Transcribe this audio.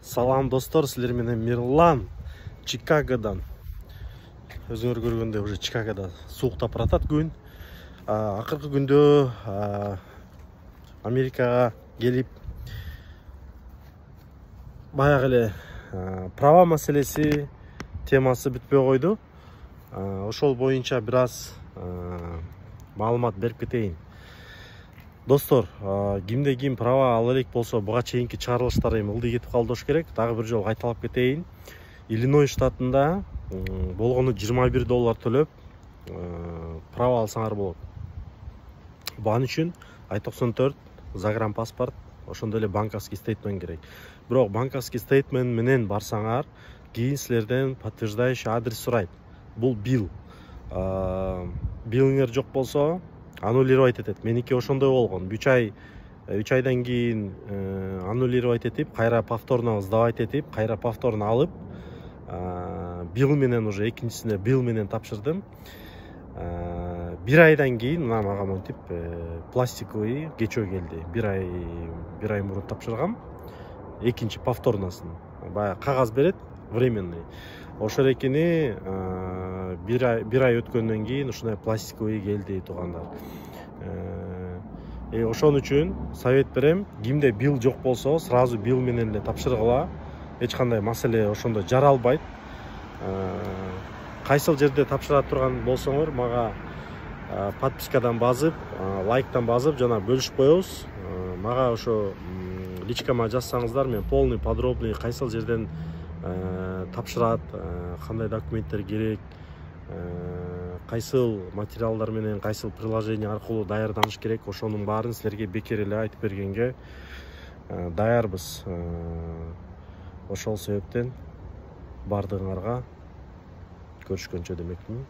Салам достор, силер менен Мирлан Чикагодан. Өзүңөр көргөндөй уже Чикагода сууктап баратат күн. Акыркы күндө Америкага келип баягы эле права маселеси темасы бүтпөй койду. Ошол боюнча бир аз маалымат берип кетейин. Достор, кимде ким права ала элек болсо, буга чейинки чыгарылыштар эми ылдый кетип калдыш керек. Дагы бир жолу кайталап кетейин. Иллиной штатында болгону $21 төлөп права алсаңар болот. Бан үчүн I-94 загранпаспорт, ошондой эле банковский стейтмент керек. Бирок банковский стейтмент менен барсаңар, кийин силерден подтверждающий адрес сурайт. Бул бил. Билиңер жок болсо, аннулировать этет. Меники ошондой болгон. 3 айдан кийин аннулировать этип, кайра повторно сдавать этип, кайра повторно алып, бил менен уже экинчисине бил менен тапшырдым. 1 айдан кийин мына мага монтип пластиковый кечөө келди. 1 ай мурун тапшыргам. Экинчи повторносын. Баягы кагаз берет, временный. Ошол экени 1 ай өткөндөн кийин ушундай пластиковый келди туугандар. Ошон үчүн совет берем, кимде бил жок болсо, сразу бил менен эле тапшыргыла. Эч кандай маселе ошондо жаралбайт. Кайсыл жерде тапшыра турган болсоңор, мага подпискадан базып, лайктан базып, жана бөлүшүп коебуз. Мага ошо личкама жазсаңыздар, мен полный подробный кайсыл жерден тапшырат, кандай документтер керек, кайсыл материалдар менен, кайсыл приложение аркылуу даярданыш керек, ошонун баарын силерге бекер эле айтып бергенге даярбыз. Ошол себептен бардыгыңарга көрүшкөнчө демекмин.